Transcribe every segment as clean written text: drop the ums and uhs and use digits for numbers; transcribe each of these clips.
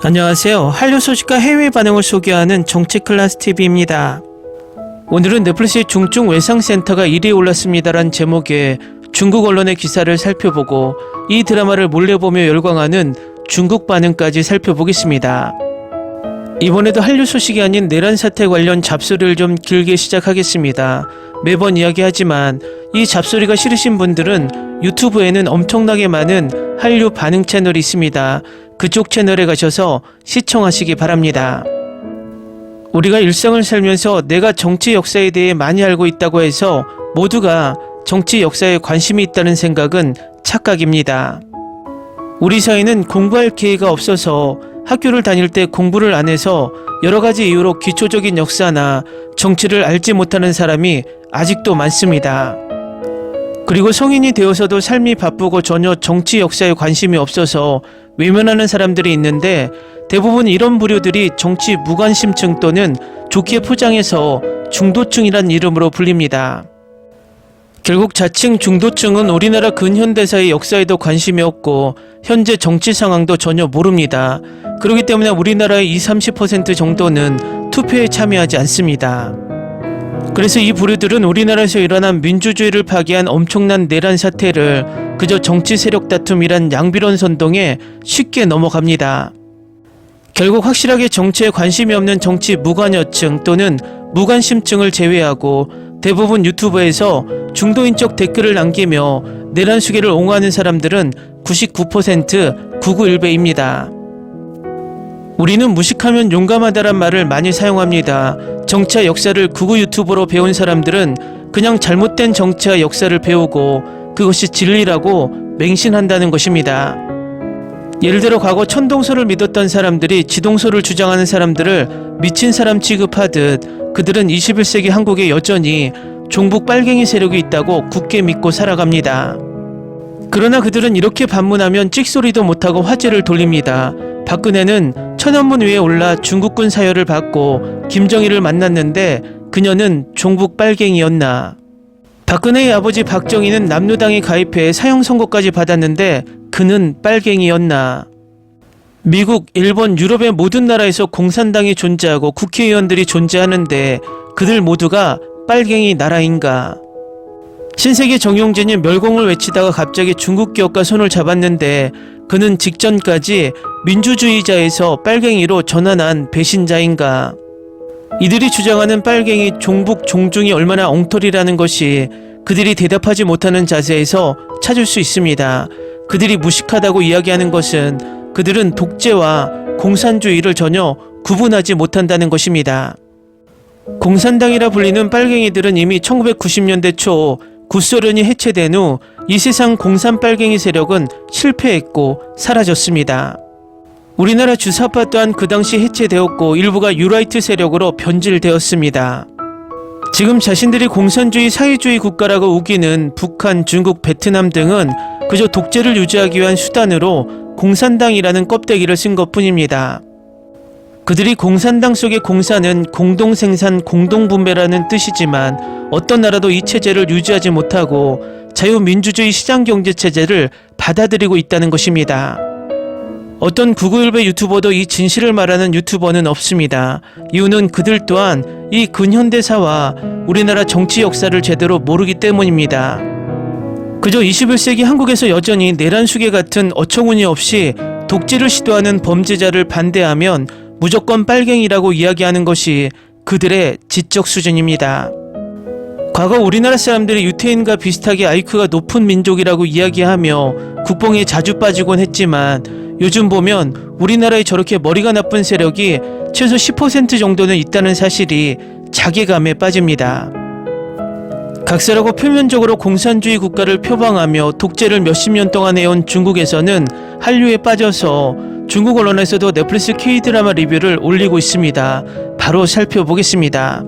안녕하세요. 한류 소식과 해외 반응을 소개하는 정치클래스TV입니다. 오늘은 넷플릭스의 중증 외상센터가 1위에 올랐습니다란 제목의 중국 언론의 기사를 살펴보고 이 드라마를 몰래 보며 열광하는 중국 반응까지 살펴보겠습니다. 이번에도 한류 소식이 아닌 내란 사태 관련 잡소리를 좀 길게 시작하겠습니다. 매번 이야기하지만 이 잡소리가 싫으신 분들은 유튜브에는 엄청나게 많은 한류 반응 채널이 있습니다. 그쪽 채널에 가셔서 시청하시기 바랍니다. 우리가 일상을 살면서 내가 정치 역사에 대해 많이 알고 있다고 해서 모두가 정치 역사에 관심이 있다는 생각은 착각입니다. 우리 사회는 공부할 기회가 없어서 학교를 다닐 때 공부를 안 해서 여러 가지 이유로 기초적인 역사나 정치를 알지 못하는 사람이 아직도 많습니다. 그리고 성인이 되어서도 삶이 바쁘고 전혀 정치 역사에 관심이 없어서 외면하는 사람들이 있는데 대부분 이런 부류들이 정치 무관심증 또는 좋게 포장해서 중도층이란 이름으로 불립니다. 결국 자칭 중도층은 우리나라 근현대사의 역사에도 관심이 없고 현재 정치 상황도 전혀 모릅니다. 그렇기 때문에 우리나라의 20-30% 정도는 투표에 참여하지 않습니다. 그래서 이 부류들은 우리나라에서 일어난 민주주의를 파괴한 엄청난 내란 사태를 그저 정치 세력 다툼이란 양비론 선동에 쉽게 넘어갑니다. 결국 확실하게 정치에 관심이 없는 정치 무관여층 또는 무관심층을 제외하고 대부분 유튜브에서 중도인적 댓글을 남기며 내란 수계를 옹호하는 사람들은 99% 991배입니다. 우리는 무식하면 용감하다란 말을 많이 사용합니다. 정치와 역사를 구구 유튜브로 배운 사람들은 그냥 잘못된 정치와 역사를 배우고 그것이 진리라고 맹신한다는 것입니다. 예를 들어 과거 천동설을 믿었던 사람들이 지동설을 주장하는 사람들을 미친 사람 취급하듯 그들은 21세기 한국에 여전히 종북 빨갱이 세력이 있다고 굳게 믿고 살아갑니다. 그러나 그들은 이렇게 반문하면 찍소리도 못하고 화제를 돌립니다. 박근혜는 천안문 위에 올라 중국군 사열을 받고 김정일을 만났는데 그녀는 종북 빨갱이였나? 박근혜의 아버지 박정희는 남로당에 가입해 사형 선고까지 받았는데 그는 빨갱이였나? 미국, 일본, 유럽의 모든 나라에서 공산당이 존재하고 국회의원들이 존재하는데 그들 모두가 빨갱이 나라인가? 신세계 정용진이 멸공을 외치다가 갑자기 중국 기업과 손을 잡았는데 그는 직전까지 민주주의자에서 빨갱이로 전환한 배신자인가? 이들이 주장하는 빨갱이, 종북, 종중이 얼마나 엉터리라는 것이 그들이 대답하지 못하는 자세에서 찾을 수 있습니다. 그들이 무식하다고 이야기하는 것은 그들은 독재와 공산주의를 전혀 구분하지 못한다는 것입니다. 공산당이라 불리는 빨갱이들은 이미 1990년대 초 구소련이 해체된 후 이 세상 공산 빨갱이 세력은 실패했고 사라졌습니다. 우리나라 주사파 또한 그 당시 해체되었고 일부가 유라이트 세력으로 변질되었습니다. 지금 자신들이 공산주의 사회주의 국가라고 우기는 북한, 중국, 베트남 등은 그저 독재를 유지하기 위한 수단으로 공산당이라는 껍데기를 쓴 것뿐입니다. 그들이 공산당 속의 공산은 공동생산, 공동분배라는 뜻이지만 어떤 나라도 이 체제를 유지하지 못하고 자유민주주의 시장경제체제를 받아들이고 있다는 것입니다. 어떤 991배 유튜버도 이 진실을 말하는 유튜버는 없습니다. 이유는 그들 또한 이 근현대사와 우리나라 정치 역사를 제대로 모르기 때문입니다. 그저 21세기 한국에서 여전히 내란 수계 같은 어처구니 없이 독재를 시도하는 범죄자를 반대하면 무조건 빨갱이라고 이야기하는 것이 그들의 지적 수준입니다. 과거 우리나라 사람들이 유태인과 비슷하게 IQ가 높은 민족이라고 이야기하며 국뽕에 자주 빠지곤 했지만 요즘 보면 우리나라에 저렇게 머리가 나쁜 세력이 최소 10% 정도는 있다는 사실이 자괴감에 빠집니다. 각설하고 표면적으로 공산주의 국가를 표방하며 독재를 몇십 년 동안 해온 중국에서는 한류에 빠져서 중국 언론에서도 넷플릭스 K-드라마 리뷰를 올리고 있습니다. 바로 살펴보겠습니다.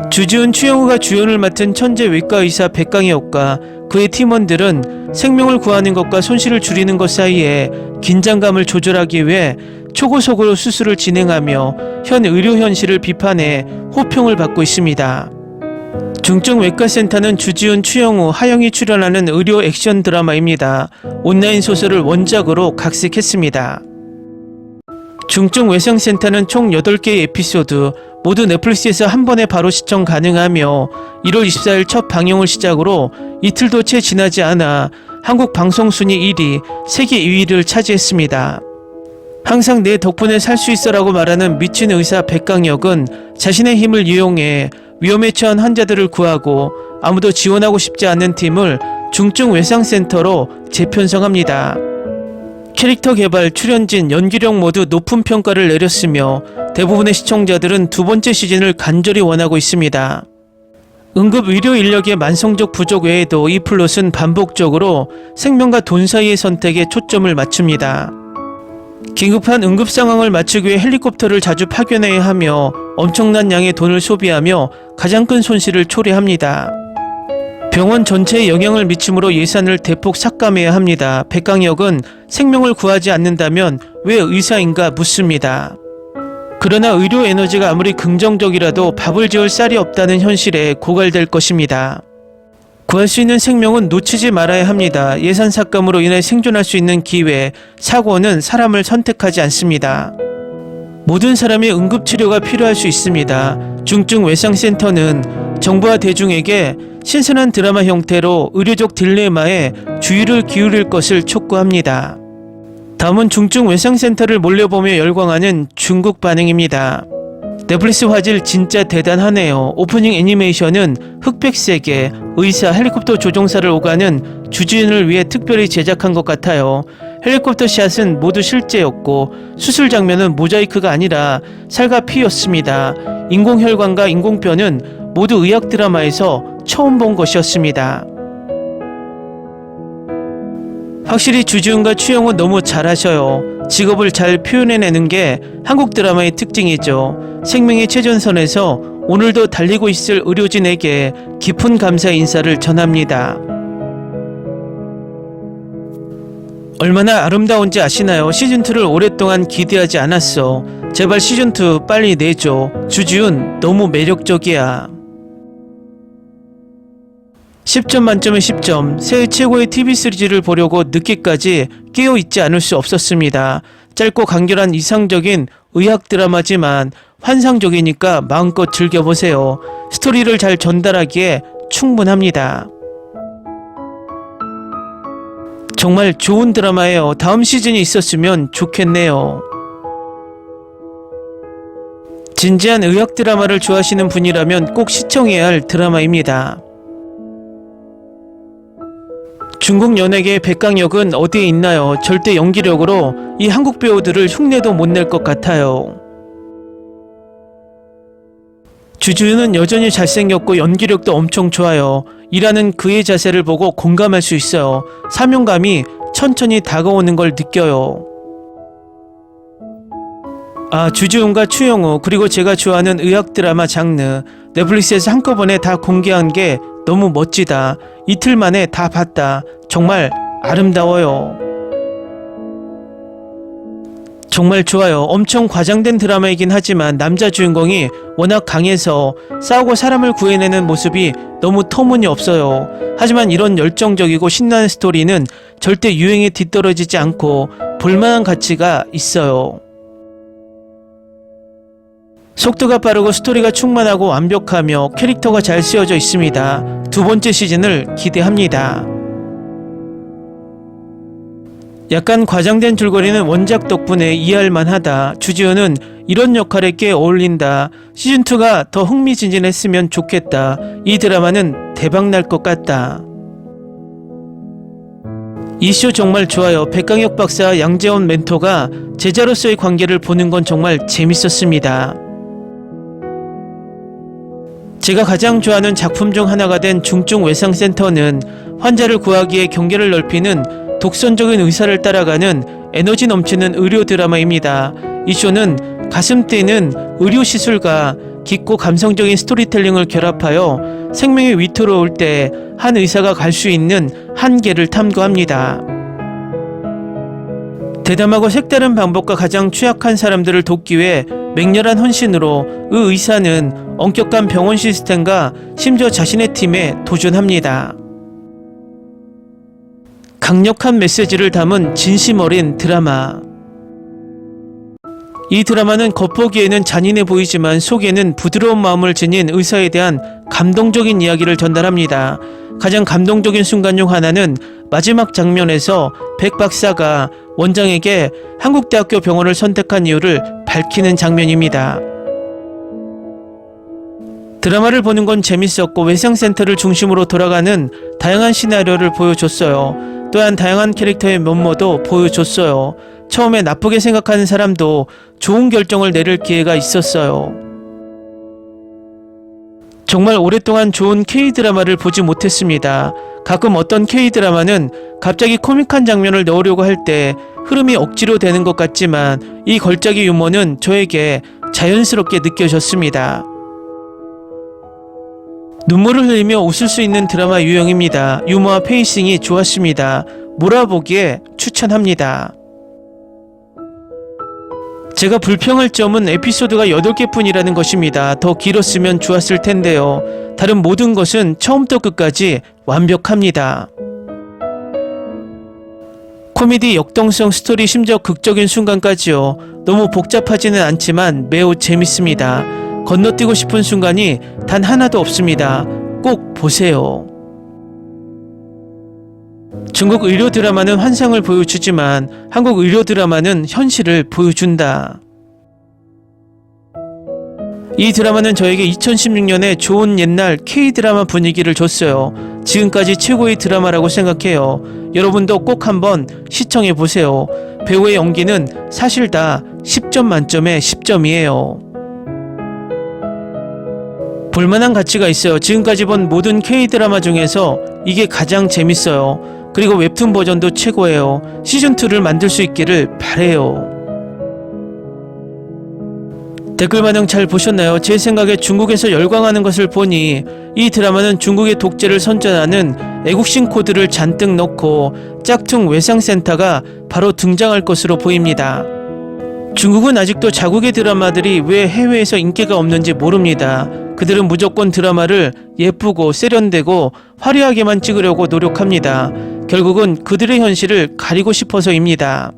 주지훈, 추영우가 주연을 맡은 천재 외과의사 백강혁과 그의 팀원들은 생명을 구하는 것과 손실을 줄이는 것 사이에 긴장감을 조절하기 위해 초고속으로 수술을 진행하며 현 의료 현실을 비판해 호평을 받고 있습니다. 중증 외과센터는 주지훈, 추영우, 하영이 출연하는 의료 액션 드라마입니다. 온라인 소설을 원작으로 각색했습니다. 중증 외상센터는 총 8개의 에피소드, 모두 넷플릭스에서 한 번에 바로 시청 가능하며 1월 24일 첫 방영을 시작으로 이틀도 채 지나지 않아 한국 방송 순위 1위, 세계 2위를 차지했습니다. 항상 내 덕분에 살 수 있어라고 말하는 미친 의사 백강혁은 자신의 힘을 이용해 위험에 처한 환자들을 구하고 아무도 지원하고 싶지 않는 팀을 중증 외상센터로 재편성합니다. 캐릭터 개발, 출연진, 연기력 모두 높은 평가를 내렸으며 대부분의 시청자들은 두 번째 시즌을 간절히 원하고 있습니다. 응급 의료 인력의 만성적 부족 외에도 이 플롯은 반복적으로 생명과 돈 사이의 선택에 초점을 맞춥니다. 긴급한 응급 상황을 맞추기 위해 헬리콥터를 자주 파견해야 하며 엄청난 양의 돈을 소비하며 가장 큰 손실을 초래합니다. 병원 전체에 영향을 미치므로 예산을 대폭 삭감해야 합니다. 백강혁은 생명을 구하지 않는다면 왜 의사인가 묻습니다. 그러나 의료 에너지가 아무리 긍정적이라도 밥을 지을 쌀이 없다는 현실에 고갈될 것입니다. 구할 수 있는 생명은 놓치지 말아야 합니다. 예산 삭감으로 인해 생존할 수 있는 기회, 사고는 사람을 선택하지 않습니다. 모든 사람이 응급치료가 필요할 수 있습니다. 중증 외상센터는 정부와 대중에게 신선한 드라마 형태로 의료적 딜레마에 주의를 기울일 것을 촉구합니다. 다음은 중증 외상센터를 몰려보며 열광하는 중국 반응입니다. 넷플릭스 화질 진짜 대단하네요. 오프닝 애니메이션은 흑백색에 의사, 헬리콥터 조종사를 오가는 주지훈을 위해 특별히 제작한 것 같아요. 헬리콥터 샷은 모두 실제였고 수술 장면은 모자이크가 아니라 살과 피였습니다. 인공혈관과 인공뼈는 모두 의학 드라마에서 처음 본 것이었습니다. 확실히 주지훈과 추영호 너무 잘하셔요. 직업을 잘 표현해내는 게 한국 드라마의 특징이죠. 생명의 최전선에서 오늘도 달리고 있을 의료진에게 깊은 감사의 인사를 전합니다. 얼마나 아름다운지 아시나요? 시즌2를 오랫동안 기대하지 않았어. 제발 시즌2 빨리 내줘. 주지훈 너무 매력적이야. 10점 만점에 10점. 새해 최고의 TV 시리즈를 보려고 늦게까지 깨어있지 않을 수 없었습니다. 짧고 간결한 이상적인 의학 드라마지만 환상적이니까 마음껏 즐겨보세요. 스토리를 잘 전달하기에 충분합니다. 정말 좋은 드라마예요. 다음 시즌이 있었으면 좋겠네요. 진지한 의학 드라마를 좋아하시는 분이라면 꼭 시청해야 할 드라마입니다. 중국 연예계의 백강혁은 어디에 있나요? 절대 연기력으로 이 한국 배우들을 흉내도 못 낼 것 같아요. 주지훈은 여전히 잘생겼고 연기력도 엄청 좋아요. 일하는 그의 자세를 보고 공감할 수 있어요. 사명감이 천천히 다가오는 걸 느껴요. 주지훈과 추영호, 그리고 제가 좋아하는 의학 드라마 장르, 넷플릭스에서 한꺼번에 다 공개한 게 너무 멋지다. 이틀 만에 다 봤다. 정말 아름다워요. 정말 좋아요. 엄청 과장된 드라마이긴 하지만 남자 주인공이 워낙 강해서 싸우고 사람을 구해내는 모습이 너무 터무니없어요. 하지만 이런 열정적이고 신나는 스토리는 절대 유행에 뒤떨어지지 않고 볼만한 가치가 있어요. 속도가 빠르고 스토리가 충만하고 완벽하며 캐릭터가 잘 쓰여져 있습니다. 두 번째 시즌을 기대합니다. 약간 과장된 줄거리는 원작 덕분에 이해할 만하다. 주지훈은 이런 역할에 꽤 어울린다. 시즌2가 더 흥미진진했으면 좋겠다. 이 드라마는 대박날 것 같다. 이 쇼 정말 좋아요. 백강혁 박사와 양재원 멘토가 제자로서의 관계를 보는 건 정말 재밌었습니다. 제가 가장 좋아하는 작품 중 하나가 된 중증 외상센터는 환자를 구하기에 경계를 넓히는 독선적인 의사를 따라가는 에너지 넘치는 의료 드라마입니다. 이 쇼는 가슴 뛰는 의료 시술과 깊고 감성적인 스토리텔링을 결합하여 생명이 위태로울 때 한 의사가 갈 수 있는 한계를 탐구합니다. 대담하고 색다른 방법과 가장 취약한 사람들을 돕기 위해 맹렬한 헌신으로 의 의사는 엄격한 병원 시스템과 심지어 자신의 팀에 도전합니다. 강력한 메시지를 담은 진심 어린 드라마. 이 드라마는 겉보기에는 잔인해 보이지만 속에는 부드러운 마음을 지닌 의사에 대한 감동적인 이야기를 전달합니다. 가장 감동적인 순간 중 하나는 마지막 장면에서 백 박사가 원장에게 한국대학교 병원을 선택한 이유를 밝히는 장면입니다. 드라마를 보는 건 재밌었고 외상센터를 중심으로 돌아가는 다양한 시나리오를 보여줬어요. 또한 다양한 캐릭터의 면모도 보여줬어요. 처음에 나쁘게 생각하는 사람도 좋은 결정을 내릴 기회가 있었어요. 정말 오랫동안 좋은 K-드라마를 보지 못했습니다. 가끔 어떤 K-드라마는 갑자기 코믹한 장면을 넣으려고 할 때 흐름이 억지로 되는 것 같지만 이 걸작의 유머는 저에게 자연스럽게 느껴졌습니다. 눈물을 흘리며 웃을 수 있는 드라마 유형입니다. 유머와 페이싱이 좋았습니다. 몰아보기에 추천합니다. 제가 불평할 점은 에피소드가 8개뿐이라는 것입니다. 더 길었으면 좋았을 텐데요. 다른 모든 것은 처음부터 끝까지 완벽합니다. 코미디, 역동성, 스토리, 심지어 극적인 순간까지요. 너무 복잡하지는 않지만 매우 재밌습니다. 건너뛰고 싶은 순간이 단 하나도 없습니다. 꼭 보세요. 중국 의료 드라마는 환상을 보여주지만 한국 의료 드라마는 현실을 보여준다. 이 드라마는 저에게 2016년에 좋은 옛날 K-드라마 분위기를 줬어요. 지금까지 최고의 드라마라고 생각해요. 여러분도 꼭 한번 시청해보세요. 배우의 연기는 사실 다 10점 만점에 10점이에요. 볼만한 가치가 있어요. 지금까지 본 모든 K-드라마 중에서 이게 가장 재밌어요. 그리고 웹툰 버전도 최고예요. 시즌2를 만들 수 있기를 바래요. 댓글 반응 잘 보셨나요? 제 생각에 중국에서 열광하는 것을 보니 이 드라마는 중국의 독재를 선전하는 애국심 코드를 잔뜩 넣고 짝퉁 외상센터가 바로 등장할 것으로 보입니다. 중국은 아직도 자국의 드라마들이 왜 해외에서 인기가 없는지 모릅니다. 그들은 무조건 드라마를 예쁘고 세련되고 화려하게만 찍으려고 노력합니다. 결국은 그들의 현실을 가리고 싶어서입니다.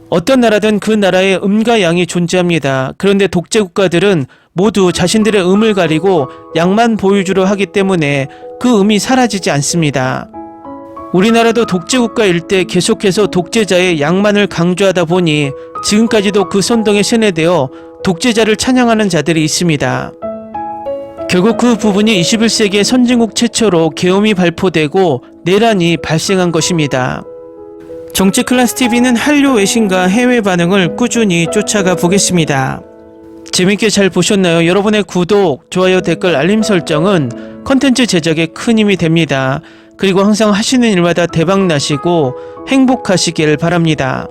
어떤 나라든 그 나라의 음과 양이 존재합니다. 그런데 독재 국가들은 모두 자신들의 음을 가리고 양만 보여주려 하기 때문에 그 음이 사라지지 않습니다. 우리나라도 독재 국가일 때 계속해서 독재자의 양만을 강조하다 보니 지금까지도 그 선동에 세뇌되어 독재자를 찬양하는 자들이 있습니다. 결국 그 부분이 21세기의 선진국 최초로 계엄이 발포되고 내란이 발생한 것입니다. 정치클래스TV는 한류 외신과 해외 반응을 꾸준히 쫓아가 보겠습니다. 재밌게 잘 보셨나요? 여러분의 구독, 좋아요, 댓글, 알림 설정은 컨텐츠 제작에 큰 힘이 됩니다. 그리고 항상 하시는 일마다 대박 나시고 행복하시길 바랍니다.